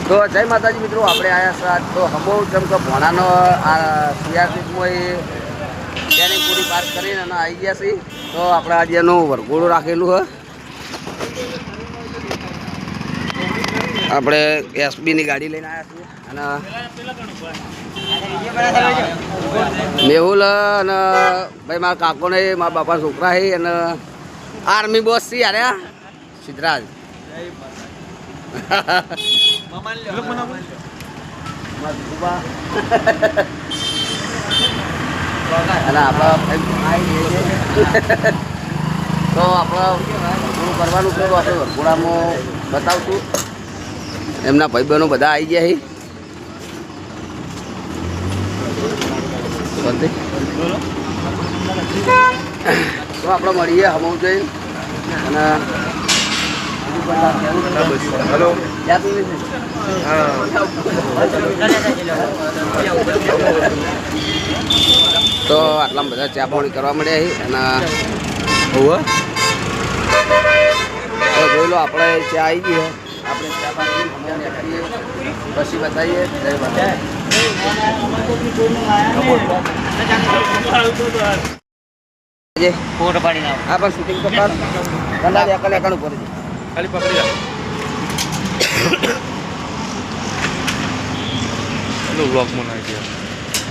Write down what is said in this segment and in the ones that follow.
તો જય માતાજી મિત્રો, આપણે આવ્યા છે આજ તો હમો ચમકો ભોણાનો આ સીઆરપીમાં ત્યાંની પૂરી પાસ કરીને અને આવી ગયા છીએ. તો આપણે આજે એનું વરઘોડું રાખેલું છે. આપણે એસબીની ગાડી લઈને આવ્યા છીએ અને મેહુલ અને ભાઈ મારા કાકોને મારા બાપા છોકરા છે અને આર્મી બોસ છે યાર સિદ્ધરાજ. અને આપણે તો આપણે કરવાનું છે તો આપણે વરઘોડામાં બતાવશું. એમના ભાઈ બહેનો બધા આવી ગયા છે. તો આપણે મળીએ હમણાં જઈ અને હેલો તો આટલા બધા ચા પાણી કરવા મળ્યા અને જોઈ લો આપણે ચા આવી ગઈ. આપણે ચા પાણી પછી બતાવીએ. હા પણ શૂટિંગ તો કલાક એકણ ઉપર ખાલી પકડી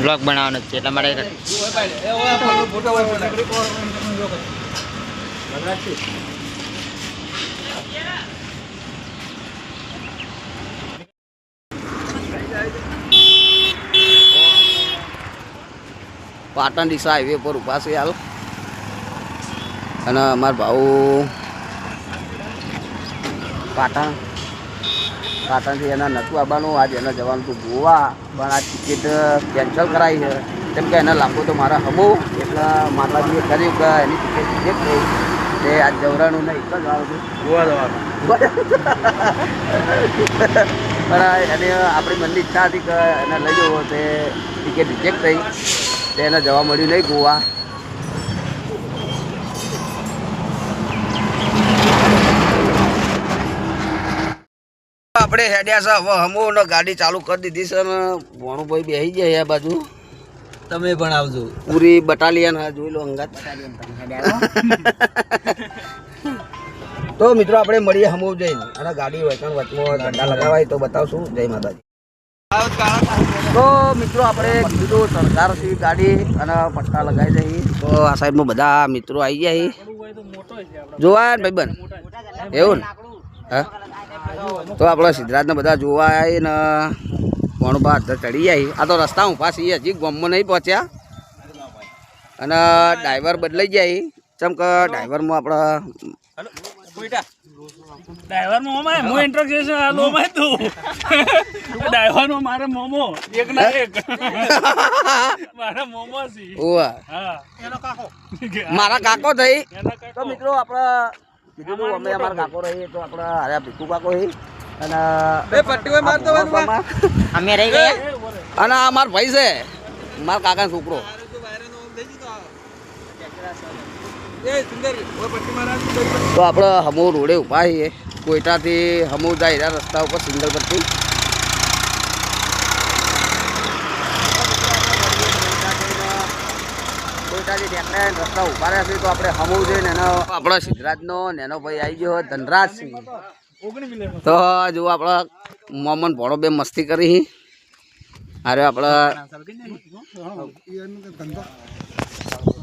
બ્લોગ બનાવવાનો છે એટલા માટે પાટણ ડીસા હાઈવે પર ઉભા છે હાલ. અને અમારા ભાઉ પાટણથી એના નતું આવવાનું, આજે એને જવાનું હતું ગોવા, પણ આ ટિકિટ કેન્સલ કરાવી છે. કેમ કે એને લાંબો તો મારા હમો એટલે માતાજીએ કર્યું કે એની ટિકિટ રિજેક્ટ થઈ તે આજ જવરાનું નહીં એક જ આવતું ગોવા જવાનું. પણ એને આપણી મનની ઈચ્છા હતી કે એને લઈ જવો, તે ટિકિટ રિજેક્ટ થઈ તે એને જવા મળ્યું નહીં ગોવા. આપણે હેડ્યા છે હવે હમો ને ગાડી ચાલુ કરી દીધી છે ને ભોણુભાઈ બેસી જાય આ બાજુ. તમે પણ આવજો. પૂરી બટાલિયન જોઈ લો અંગાત. તો મિત્રો આપણે મળીએ હમો જઈને અને ગાડી વચમાં ઝંડા લગાવાય તો બતાવશું. જય માતાજી. તો મિત્રો આપણે કીધું સરકારથી ગાડી અને પટ્ટા લગાવી દઈએ. તો આ સાઈડમાં બધા મિત્રો આવી જાય જોવા ને ભાઈબંધ એવું ને. હા તો આપણે સિદ્ધરાજને બધા જોવા આવી ને ભણબા ચડી જાય. આ તો રસ્તા ઊભા છીએ, હજી ગામમાં નહીં પહોંચ્યા અને ડ્રાઈવર બદલાઈ જાય. ચમ કે ડ્રાઈવરમાં આપણે ડ્રાઈવરમાં હું ઇન્ટ્રોડક્શન આલો માં તું ડ્રાઈવરમાં મારે મોમો એક ના એક મારા મોમો છે. ઓવા હા એનો કાકો મારા કાકો થઈ. તો મિત્રો આપણે કીધું અમે અમારા કાકો રહીએ તો આપણે હારે ભીખુ કાકો રહી અને અમે રહી ગયા અને આ મારો ભાઈ છે, મારા કાકાનો છોકરો. તો આપણે હમો રોડે ઉભા છીએ. કોઈટાથી હમો જાય રસ્તા ઉપર સિંગલ પરથી. કોઈટાથી રસ્તા ઉભા રહ્યા છે તો આપણે હમો જઈને એનો આપણા સિદ્ધરાજનો નેનો ભાઈ આવી ગયો ધનરાજ સિંહ. તો જો આપણા મોમન ભોળો બે મસ્તી કરી. અરે આપણા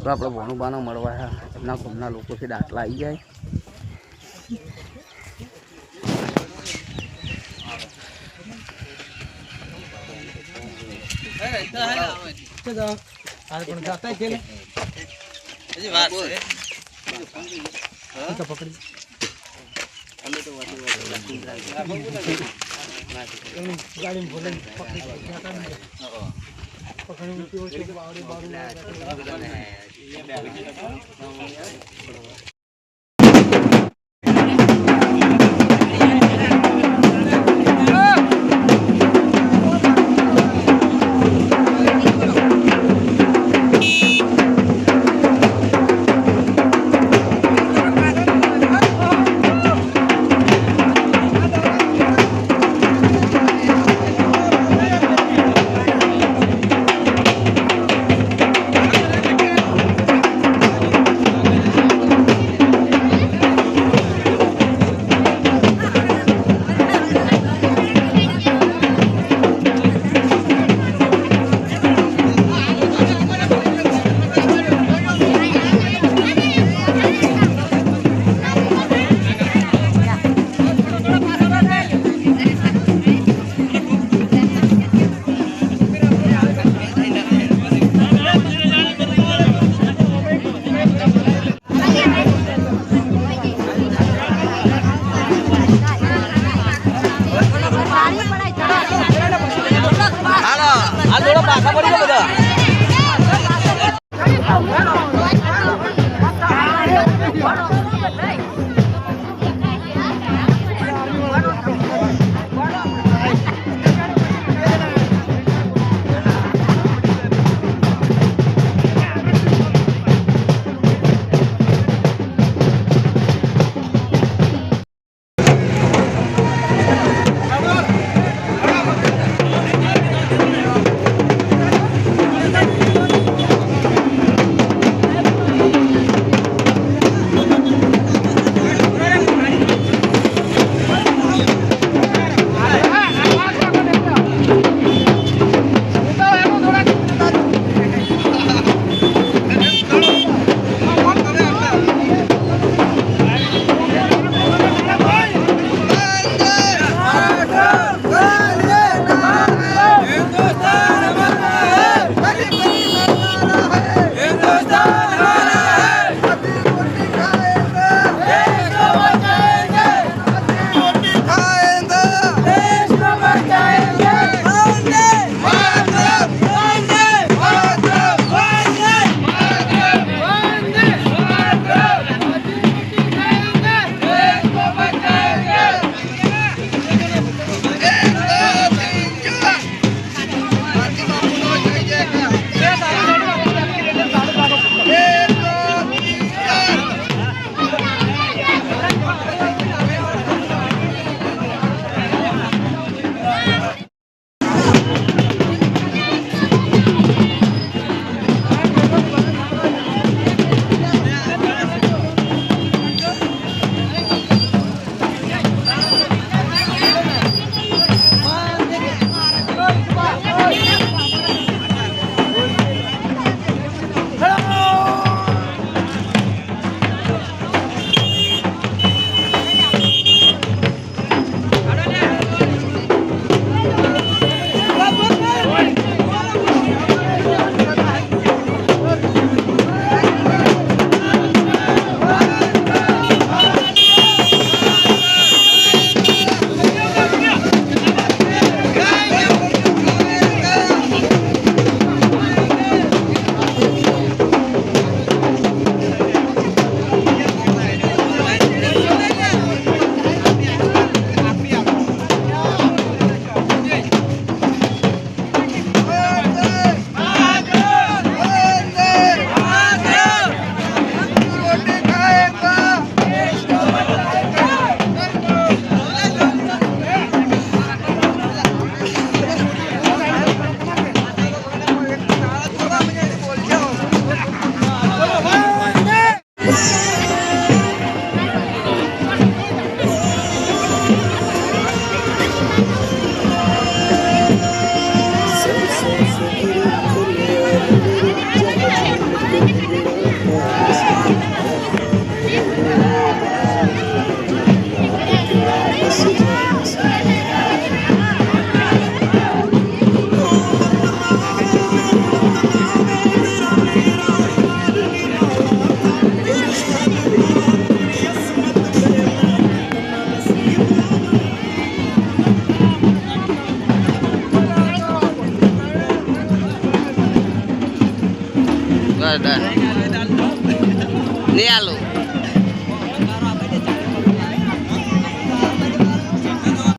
તો આપણે ભોણું બાનો મળવા એમના ગામના લોકોથી દાખલા આવી જાય. પાછા પડી જાઓ બધા. Done. Ni alu.